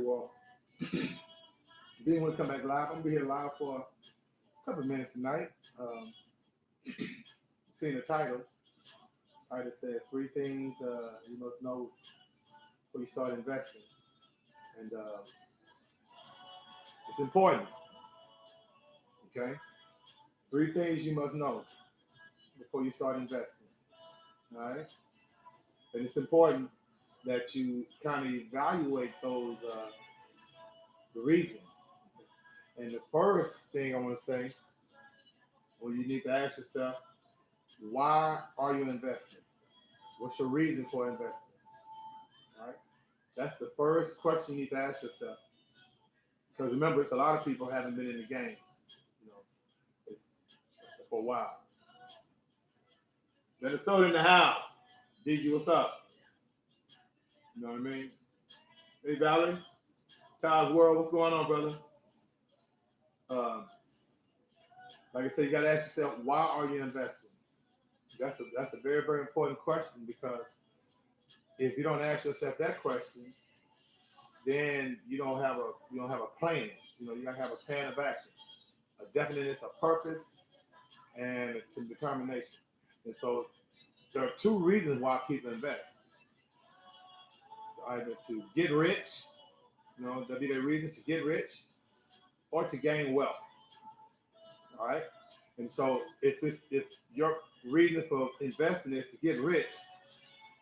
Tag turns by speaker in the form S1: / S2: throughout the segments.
S1: well, being when we come back live, I'm gonna be here live for a couple of minutes tonight. Seeing the title, title says three things you must know before you start investing, and it's important. Okay, three things you must know before you start investing. All right, and it's important that you kind of evaluate those the reasons. And the first thing I want to say, well, you need to ask yourself, why are you investing? What's your reason for investing? All right, that's the first question you need to ask yourself. Because remember, it's a lot of people haven't been in the game, you know, it's for a while. Minnesota in the house. DG, what's up? You know what I mean? Hey, Valerie, Ty's World, what's going on, brother? Um, like I said, you got to ask yourself, why are you investing? That's a very very important question because if you don't ask yourself that question, then you don't have a plan. You gotta have a plan of action, a definiteness, a purpose, and some determination. And so there are two reasons why people invest: either to get rich, that'd be their reason to get rich, or to gain wealth. All right. And so if your reason for investing is to get rich,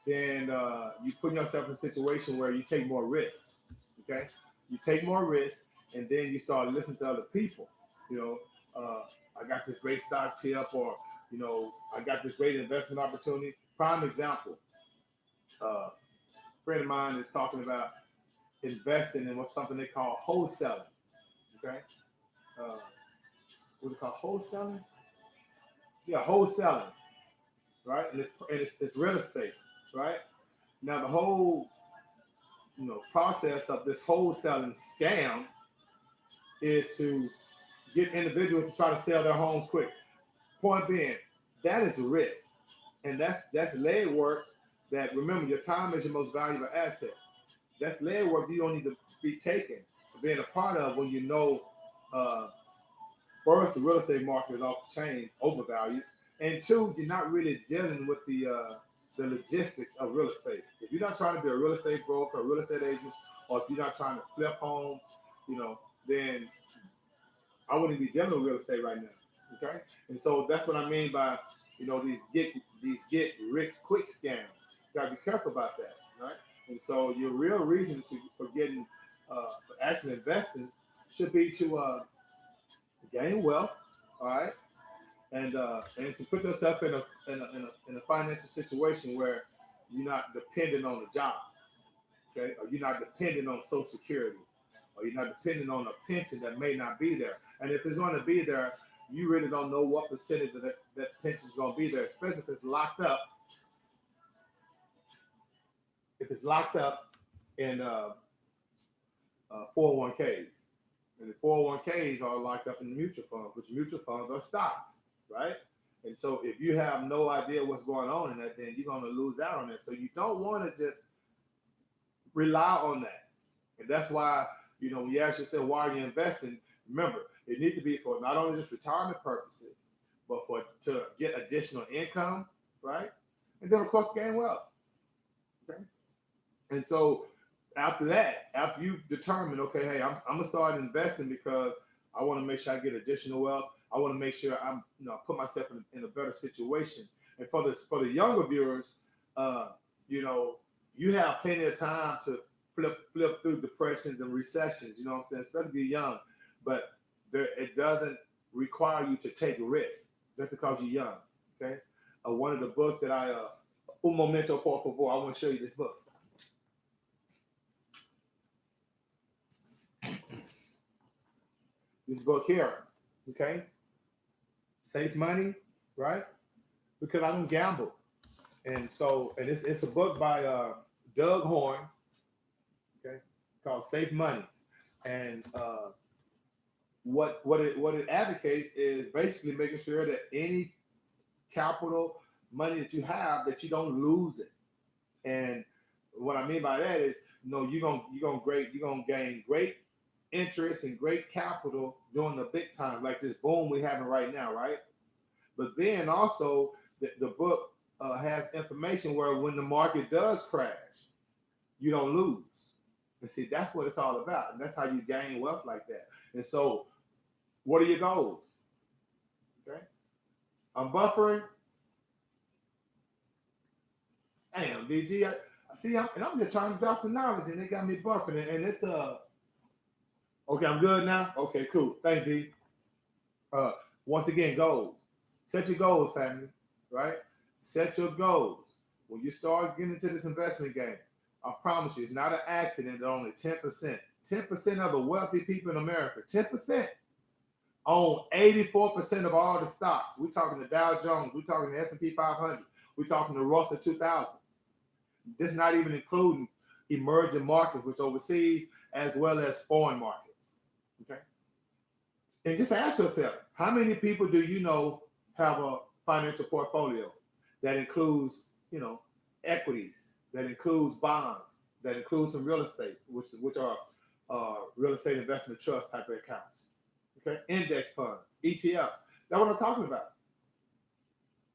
S1: then you put yourself in a situation where you take more risks. Okay, you take more risks, and then you start listening to other people. You know, I got this great stock tip, or I got this great investment opportunity. Prime example, a friend of mine is talking about investing in what's something they call wholesaling. Okay, uh, what's it called? Wholesaling? Yeah, wholesaling, right? And it's real estate, right? Now the whole process of this wholesaling scam is to get individuals to try to sell their homes quick. Point being, that is a risk, and that's leg work. That remember, your time is your most valuable asset. That's leg work you don't need to be taken, being a part of when you know. Uh, First, the real estate market is off the chain, overvalued, and two, you're not really dealing with the logistics of real estate. If you're not trying to be a real estate broker, a real estate agent, or if you're not trying to flip homes, you know, then I wouldn't be dealing with real estate right now. Okay, and so that's what I mean by these get rich quick scams. You gotta be careful about that, right? And so your real reason for getting for actually investing should be to gain wealth, all right, and to put yourself in a financial situation where you're not dependent on a job, okay, or you're not dependent on Social Security, or you're not dependent on a pension that may not be there. And if it's going to be there, you really don't know what percentage of that pension is going to be there, especially if it's locked up. If it's locked up in 401ks, and the 401ks are locked up in mutual funds, which mutual funds are stocks, right? And so if you have no idea what's going on in that, then you're going to lose out on it. So you don't want to just rely on that. And that's why, when you ask yourself, why are you investing? Remember, it needs to be for not only just retirement purposes, but for to get additional income, right? And then, of course, gain wealth. Okay. And so after that, after you've determined, okay, hey, I'm gonna start investing because I want to make sure I get additional wealth. I want to make sure put myself in a better situation. And for the younger viewers, uh, you know, you have plenty of time to flip through depressions and recessions. You know what I'm saying? Especially if you're young, but it doesn't require you to take risks just because you're young. Okay. One of the books that Un momento por favor. I want to show you this book. This book here, okay? Save money, right? Because I don't gamble. And it's a book by Doug Horn, okay, called Save Money. And what it advocates is basically making sure that any capital money that you have, that you don't lose it. And what I mean by that is you're gonna gain great interest and great capital during the big time, like this boom we're having right now, right? But then also the book has information where when the market does crash, you don't lose. And see, that's what it's all about, and that's how you gain wealth like that. And so, what are your goals? Okay, I'm buffering. Damn, BG. See, I'm just trying to drop some knowledge, and they got me buffering, and it's okay. I'm good now. Okay, cool. Thank you. Uh, Once again, goals. Set your goals, family. Right? Set your goals. When you start getting into this investment game, I promise you, it's not an accident that only 10%. 10% of the wealthy people in America, 10% own 84% of all the stocks. We're talking the Dow Jones. We're talking the S&P 500. We're talking the Russell 2000. This is not even including emerging markets, which overseas, as well as foreign markets. Okay? And just ask yourself, how many people do you know have a financial portfolio that includes, equities, that includes bonds, that includes some real estate, which are real estate investment trust type of accounts, okay, index funds, ETFs. That's what I'm talking about,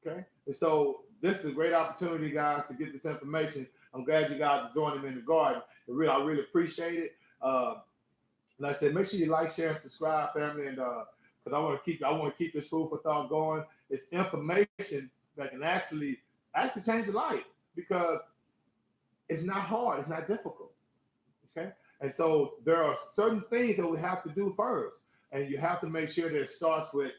S1: okay. And so this is a great opportunity, guys, to get this information. I'm glad you guys are joining me in the garden. I really appreciate it. Like I said, make sure you like, share, and subscribe, family, and because I want to keep this food for thought going. It's information that can actually change your life because it's not hard, it's not difficult. Okay, and so there are certain things that we have to do first, and you have to make sure that it starts with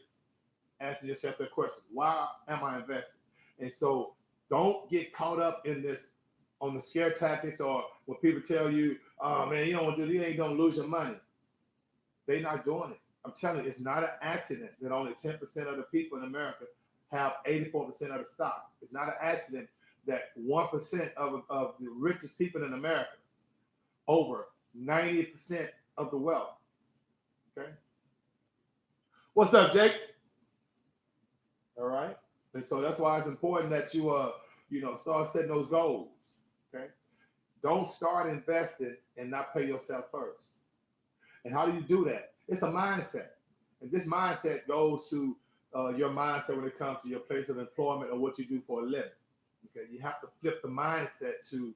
S1: asking yourself that question: why am I investing? And so don't get caught up in this on the scare tactics or when people tell you, "Oh man, you don't want to do, you ain't gonna lose your money." They're not doing it. I'm telling you, it's not an accident that only 10% of the people in America have 84% of the stocks. It's not an accident that 1% of the richest people in America over 90% of the wealth. Okay. What's up, Jake? All right. And so that's why it's important that you start setting those goals. Okay. Don't start investing and not pay yourself first. And how do you do that? It's a mindset. And this mindset goes to your mindset when it comes to your place of employment or what you do for a living. Okay, you have to flip the mindset to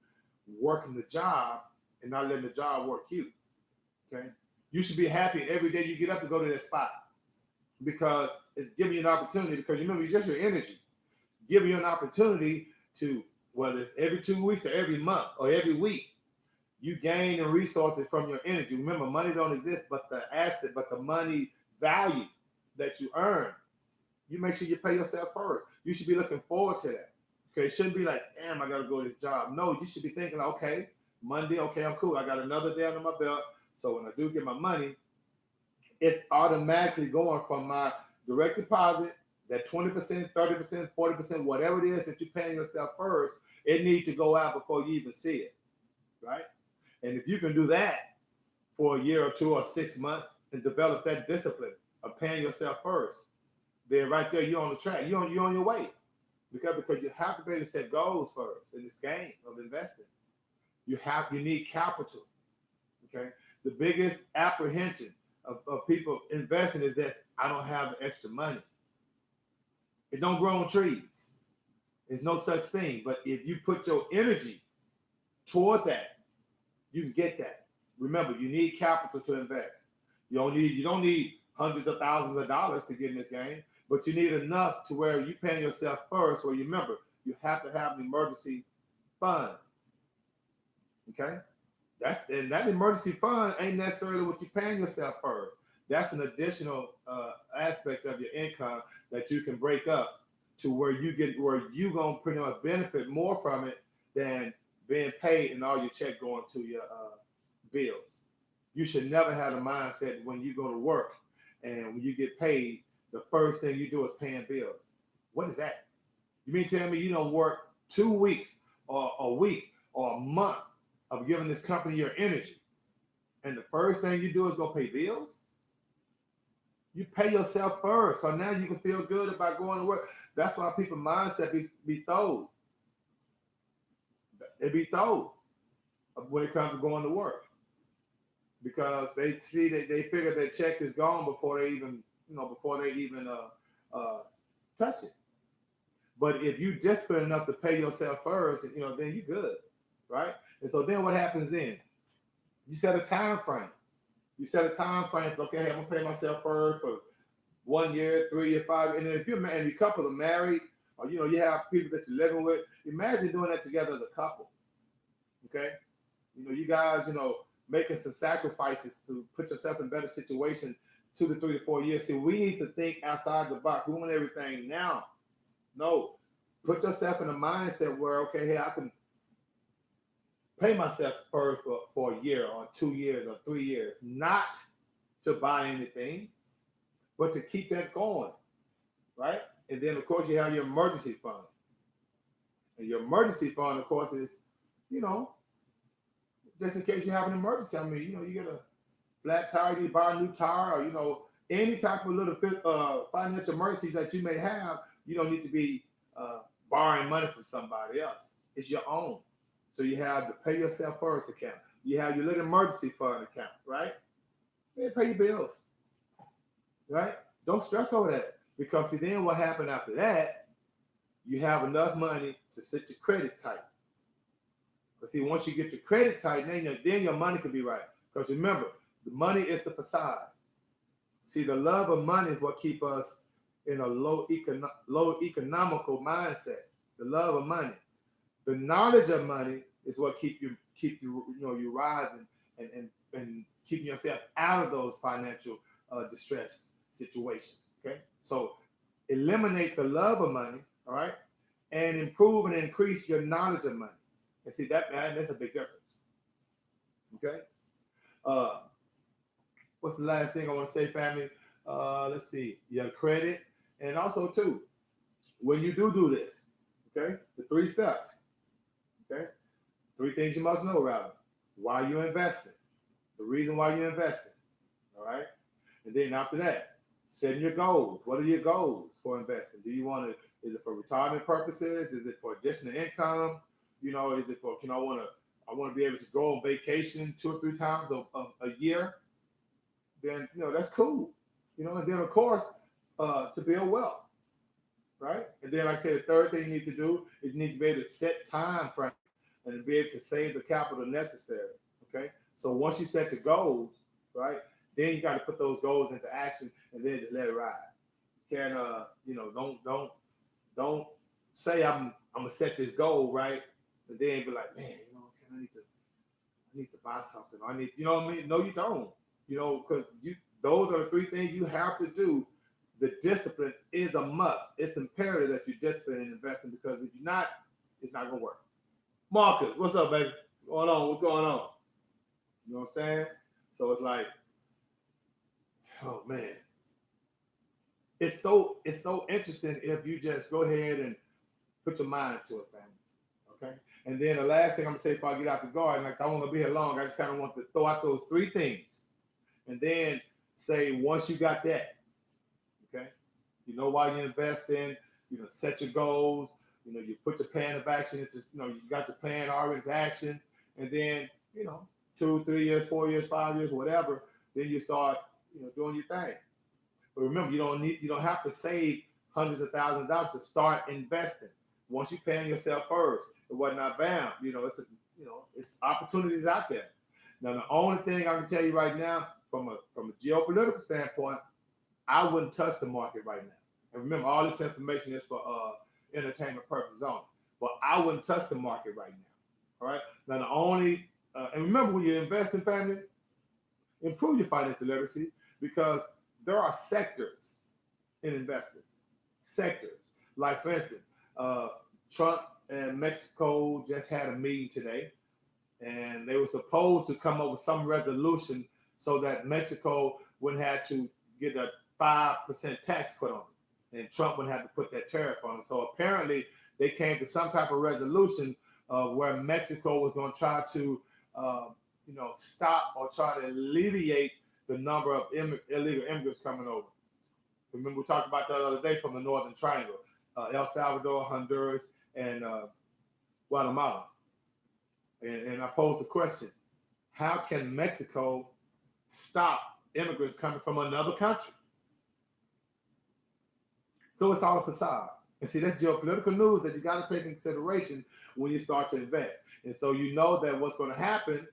S1: working the job and not letting the job work you. Okay, you should be happy every day you get up to go to that spot because it's giving you an opportunity. Because remember, it's just your energy giving you an opportunity to, whether it's every 2 weeks or every month or every week, you gain the resources from your energy. Remember, money don't exist, but the asset, but the money value that you earn, you make sure you pay yourself first. You should be looking forward to that. Okay, it shouldn't be like, damn, I got to go to this job. No, you should be thinking, okay, Monday, okay, I'm cool. I got another day under my belt. So when I do get my money, it's automatically going from my direct deposit, that 20%, 30%, 40%, whatever it is that you're paying yourself first, it needs to go out before you even see it, right? And if you can do that for a year or 2 or 6 months and develop that discipline of paying yourself first, then right there you're on the track. You're on your way. Because you have to be able to set goals first in this game of investing. You need capital. Okay. The biggest apprehension of people investing is that I don't have the extra money. It don't grow on trees. There's no such thing. But if you put your energy toward that, you can get that. Remember, you need capital to invest. You don't need hundreds of thousands of dollars to get in this game, but you need enough to where you paying yourself first. Where you remember, you have to have an emergency fund. Okay, that emergency fund ain't necessarily what you're paying yourself first. That's an additional aspect of your income that you can break up to where you gonna pretty much benefit more from it than being paid and all your check going to your bills. You should never have a mindset when you go to work and when you get paid, the first thing you do is paying bills. What is that? You mean tell me you don't work 2 weeks or a week or a month of giving this company your energy, and the first thing you do is go pay bills? You pay yourself first, so now you can feel good about going to work. That's why people mindset be thrown. They be thrown. when it comes to going to work, because they see that they figure their check is gone before they even, before they even uh, touch it. But if you discipline enough to pay yourself first, then you good, right? And so then what happens then? You set a time frame. You set a time frame for, okay, hey, I'm gonna pay myself first for 1 year, 3 year, 5 years. And then if you're married, and your couple are married, or you have people that you're living with, imagine doing that together as a couple. Okay, you guys, making some sacrifices to put yourself in better situations 2 to 3 to 4 years. See, we need to think outside the box. We want everything now. No, put yourself in a mindset where, okay, hey, I can pay myself first for a year or 2 years or 3 years, not to buy anything, but to keep that going, right? And then, of course, you have your emergency fund. And your emergency fund, of course, is, you know, just in case you have an emergency. I mean, you get a flat tire, you buy a new tire, or, any type of little financial emergency that you may have, you don't need to be borrowing money from somebody else. It's your own. So you have the pay yourself first account. You have your little emergency fund account, right? They pay your bills, right? Don't stress over that, because see, then what happened after that? You have enough money to set your credit tight. But see, once you get your credit tight, then your money can be right. Because remember, the money is the facade. See, the love of money is what keep us in a low economical mindset. The love of money. The knowledge of money is what keep you you rising and keeping yourself out of those financial distress situations. Okay, so eliminate the love of money, all right, and improve and increase your knowledge of money. And see that's a big difference. Okay, uh, what's the last thing I want to say, family? Let's see, your credit, and also too, when you do this, okay, the 3 steps. Okay, 3 things you must know about it. Why you investing, the reason why you're investing, all right, and then after that, setting your goals. What are your goals for investing? Do you want to? Is it for retirement purposes? Is it for additional income? Is it for I want to be able to go on vacation 2 or 3 times a year? Then that's cool. And then of course to build wealth, right? And then, like I said, the third thing you need to do is you need to be able to set time frame and to be able to save the capital necessary. Okay, so once you set the goals, right, then you got to put those goals into action and then just let it ride. You can't, don't say I'm gonna set this goal, right, and then be like, man, what I'm saying, I need to buy something. I need, what I mean? No, you don't. Because those are the 3 things you have to do. The discipline is a must. It's imperative that you discipline in investing, because if you're not, it's not gonna work. Marcus, what's up, baby? What's going on? What's going on? You know what I'm saying? So it's like, oh man, it's so interesting if you just go ahead and put your mind to it, family. Okay. And then the last thing I'm gonna say before I get out the garden, like I won't gonna be here long. I just kind of want to throw out those 3 things, and then say once you got that, okay, why you invest in, set your goals, you put your plan of action into, you got your plan already in action, and then 2, 3 years, 4 years, 5 years, whatever, then you start, doing your thing. But remember, you don't have to save hundreds of thousands of dollars to start investing. Once you paying yourself first and whatnot, bam, it's opportunities out there. Now, the only thing I can tell you right now, from a geopolitical standpoint, I wouldn't touch the market right now. And remember, all this information is for entertainment purposes only. But I wouldn't touch the market right now. All right. Now, the only and remember, when you invest in, family, improve your financial literacy, because there are sectors in investing. Sectors, like for instance, Trump and Mexico just had a meeting today, and they were supposed to come up with some resolution so that Mexico wouldn't have to get a 5% tax put on it, and Trump wouldn't have to put that tariff on it. So apparently, they came to some type of resolution where Mexico was going to try to, stop or try to alleviate the number of illegal immigrants coming over. Remember, we talked about that the other day from the Northern Triangle, El Salvador, Honduras, and Guatemala. And I posed the question: how can Mexico stop immigrants coming from another country? So it's all a facade. And see, that's geopolitical news that you got to take into consideration when you start to invest. And so you know that what's going to happen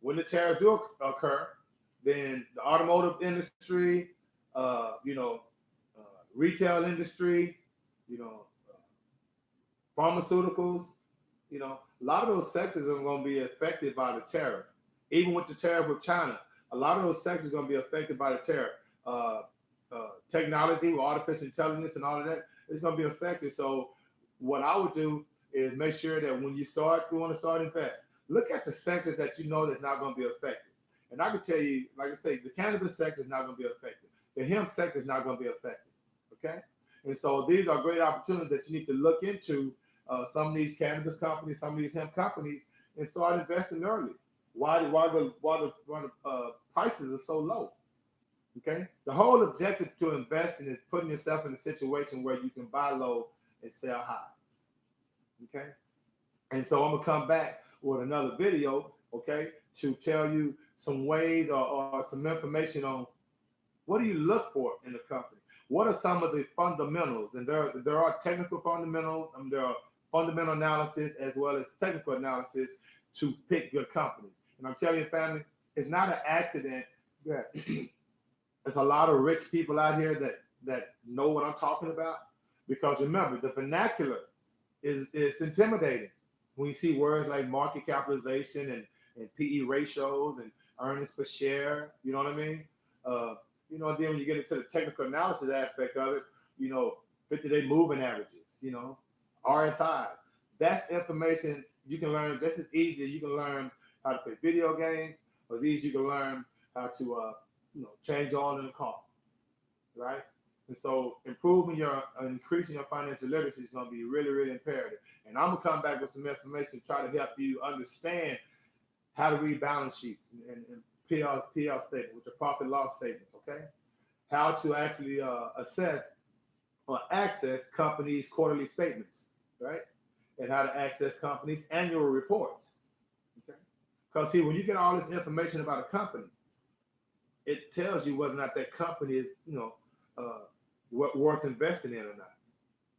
S1: when the tariffs do occur, then the automotive industry, you know, uh, retail industry, you know, pharmaceuticals, you know, a lot of those sectors are going to be affected by the tariff. Even with the tariff with China, a lot of those sectors are going to be affected by the tariff. Uh, Technology with artificial intelligence and all of that, it's going to be affected. So, what I would do is make sure that when you want to start invest, look at the sectors that you know that's not going to be affected. And I can tell you, like I say, the cannabis sector is not going to be affected. The hemp sector is not going to be affected. Okay, and so these are great opportunities that you need to look into. Some of these cannabis companies, some of these hemp companies, and start investing early. Why the prices are so low? Okay, the whole objective to investing is putting yourself in a situation where you can buy low and sell high. Okay, and so I'm gonna come back with another video. Okay, to tell you some ways or some information on what do you look for in a company. What are some of the fundamentals? And there are technical fundamentals, and there are fundamental analysis as well as technical analysis to pick good companies. And I'm telling you, family, it's not an accident that there's a lot of rich people out here that know what I'm talking about. Because remember, the vernacular is intimidating when you see words like market capitalization and PE ratios and earnings per share. You know what I mean? Uh, then when you get into the technical analysis aspect of it, 50-day moving averages, RSIs. That's information you can learn just as easy as you can learn how to play video games, or as easy as you can learn how to change oil in the car, right? And so increasing your financial literacy is going to be really, really imperative. And I'm going to come back with some information to try to help you understand how to read balance sheets and PL statements, which are profit loss statements, okay? How to actually assess or access companies' quarterly statements, right? And how to access companies' annual reports, okay? Because see, when you get all this information about a company, it tells you whether or not that company is, uh, worth investing in or not.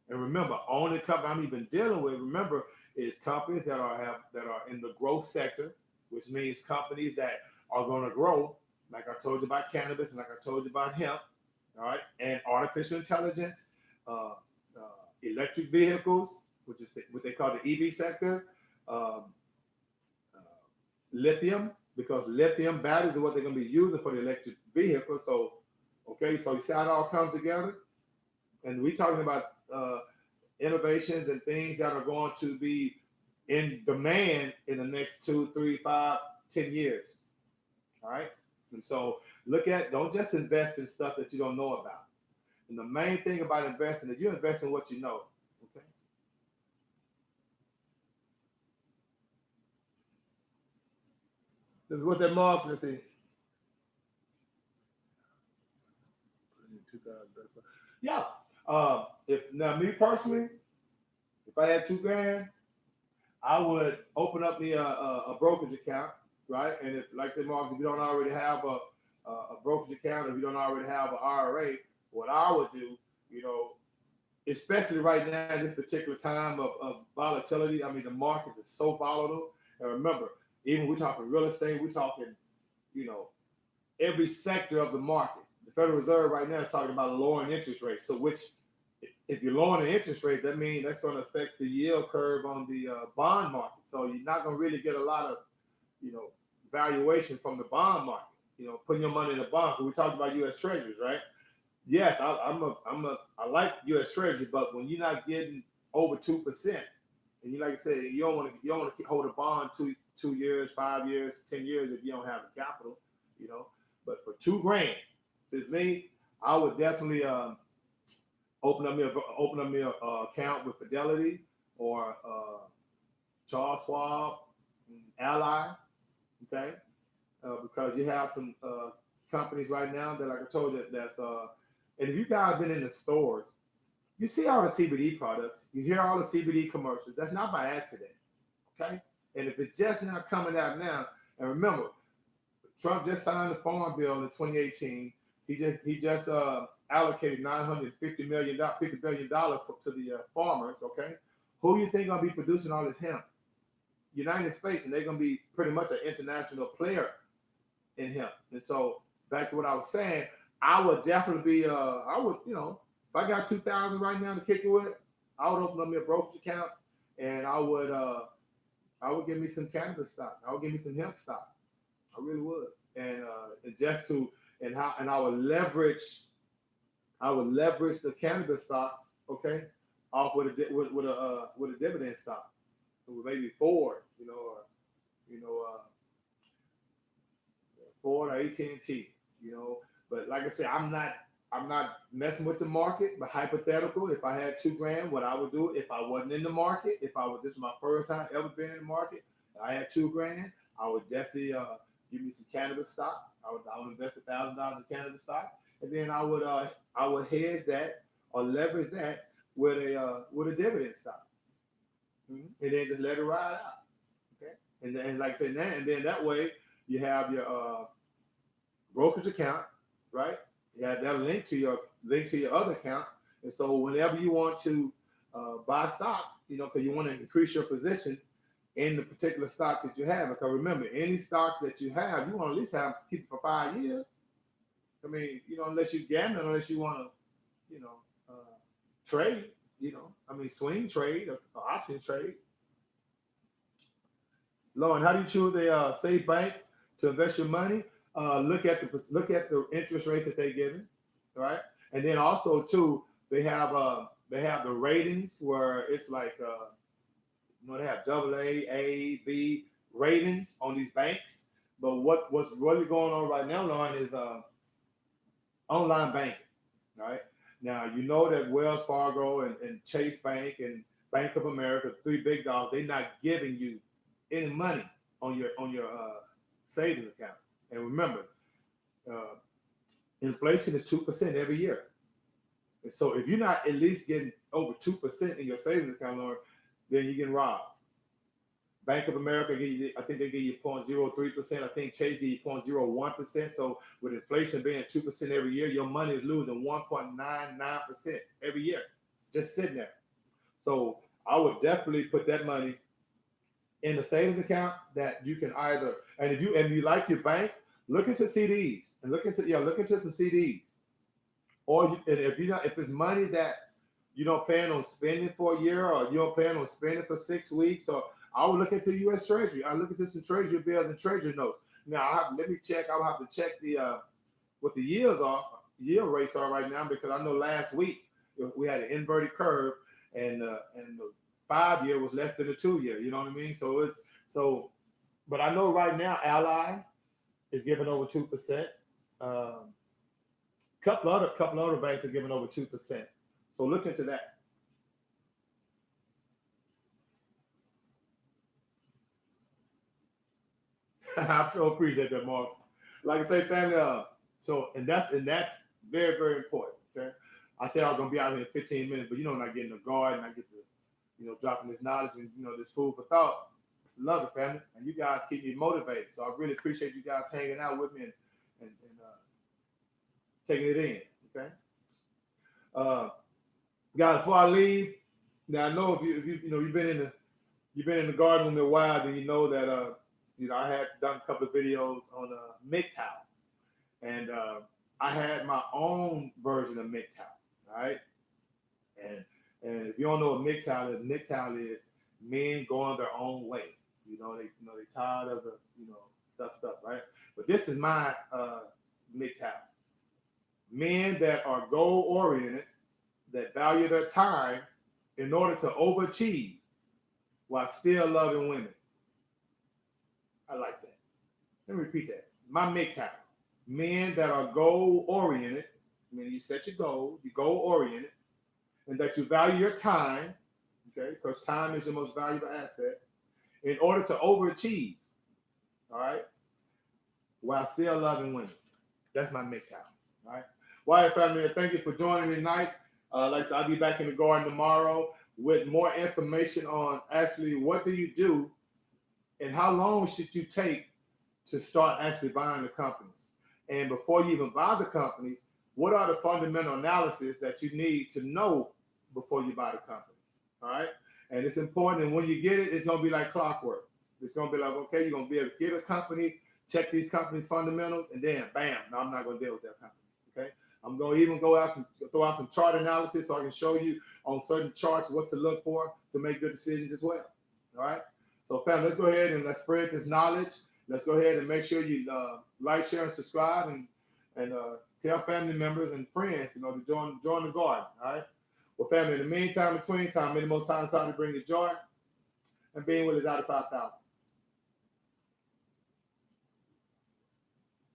S1: And remember, only company I'm even dealing with, remember, is companies that are in the growth sector, which means companies that are going to grow, like I told you about cannabis and like I told you about hemp, all right, and artificial intelligence, uh, electric vehicles, which is what they call the EV sector, um, uh, lithium, because lithium batteries are what they're going to be using for the electric vehicles. So, okay, so you see how it all comes together, and we're talking about innovations and things that are going to be in demand in the next 2, 3, 5, 10 years. All right. And so don't just invest in stuff that you don't know about. And the main thing about investing is you invest in what you know. Okay. What's that mark? Let's see. Yeah. If now me personally, if I had 2 grand, I would open up me a brokerage account, right? And if, like I said, Mark, if you don't already have a brokerage account, if you don't already have an IRA, what I would do, especially right now in this particular time of volatility. I mean, the markets is so volatile. And remember, even we're talking real estate, we're talking, you know, every sector of the market. The Federal Reserve right now is talking about lowering interest rates. So, which, if you're lowering the interest rate, that means that's going to affect the yield curve on the bond market. So you're not going to really get a lot of, valuation from the bond market. Putting your money in the bond. We talked about U.S. Treasuries, right? Yes, I like U.S. Treasury, but when you're not getting over 2%, and you like I said, you don't want to hold a bond 2 years, 5 years, 10 years if you don't have the capital, you know. But for 2 grand, with me, I would definitely open up me a account with Fidelity or Charles Schwab, Ally, okay, because you have some companies right now that, like I told you, and if you guys been in the stores, you see all the CBD products, you hear all the CBD commercials. That's not by accident, okay? And if it's just now coming out now, and remember, Trump just signed the farm bill in 2018. He just allocated $950 $50 billion to the farmers. Okay, who you think gonna be producing all this hemp? United States, and they're gonna be pretty much an international player in hemp. And so back to what I was saying, I would definitely be I would, if I got 2,000 right now to kick it with, I would open up me a brokerage account and I would give me some cannabis stock. I would give me some hemp stock. I really would. And just to and I would leverage the cannabis stocks, okay, off with a dividend stock. Maybe Ford, you know, uh, Ford or AT&T, you know. But like I said, I'm not messing with the market. But hypothetical, if I had 2 grand, what I would do if I wasn't in the market, if I was this was my first time ever being in the market, and I had 2 grand, I would definitely give me some cannabis stock. I would invest $1,000 in cannabis stock, and then I would hedge that or leverage that with a dividend stock, and then just let it ride out. Okay, and then like I said, and then that way you have your brokerage account, right? You have that link to your other account, and so whenever you want to buy stocks, because you want to increase your position in the particular stock that you have. Because remember, any stocks that you have, you want to at least keep it for 5 years. I mean, unless you're gambling, unless you want to, trade, I mean, swing trade or option trade. Lauren, how do you choose a safe bank to invest your money? Look at the interest rate that they're giving, right? And then also too, they have the ratings where it's like they have AA, A, B ratings on these banks. But what's really going on right now, Lauren, is online banking, right? Now you know that Wells Fargo and Chase Bank and Bank of America, 3 big dogs, they're not giving you any money on your savings account. And remember, uh, inflation is 2% every year. And so if you're not at least getting over 2% in your savings account, Lauren, then you're getting robbed. Bank of America, I think they give you 0.03%. I think Chase give you 0.01%. So with inflation being 2% every year, your money is losing 1.99% every year, just sitting there. So I would definitely put that money in a savings account that you can either, and you like your bank, look into CDs and look into some CDs. Or and if it's money that you don't plan on spending for a year, or you don't plan on spending for 6 weeks, or I would look into U.S. Treasury. I look into some Treasury bills and Treasury notes. Now let me check. I'll have to check the what the yield rates are right now, because I know last week we had an inverted curve, and the 5 year was less than the 2 year. You know what I mean? But I know right now Ally is giving over 2%. Couple other banks are giving over 2%. So look into that. I so appreciate that, Mark. Like I say, family. And that's very very important. Okay, I said I was gonna be out here in 15 minutes, but when I get in the garden, I get to dropping this knowledge and this food for thought. Love it, family, and you guys keep me motivated. So I really appreciate you guys hanging out with me and taking it in. Okay, uh, guys, before I leave, now I know if you've been in the garden with me a while, then you know that I had done a couple of videos on MGTOW, and I had my own version of MGTOW, right? And and if you don't know what MGTOW is men going their own way. They tired of the stuff, right? But this is my MGTOW. Men that are goal oriented, that value their time in order to overachieve while still loving women. I like that. Let me repeat that. My MGTOW. Men that are goal oriented, meaning you set your goal, you goal oriented, and that you value your time, okay, because time is your most valuable asset, in order to overachieve, all right, while still loving women. That's my MGTOW, all right? Wyatt family, thank you for joining me tonight. Like I said, I'll be back in the garden tomorrow with more information on actually what do you do And how long should you take to start actually buying the companies? And before you even buy the companies, what are the fundamental analysis that you need to know before you buy the company? All right. And it's important. And when you get it, it's going to be like clockwork. It's going to be like, okay, you're going to be able to get a company, check these companies' fundamentals, and then bam, no, I'm not going to deal with that company. Okay. I'm going to even go out and throw out some chart analysis so I can show you on certain charts what to look for to make good decisions as well. All right. So, fam, let's go ahead and let's spread this knowledge. Let's go ahead and make sure you like, share, and subscribe, and tell family members and friends, to join the garden. All right. Well, family, in the meantime, between time, many most times, time to bring the joy, and being with is out of 5,000.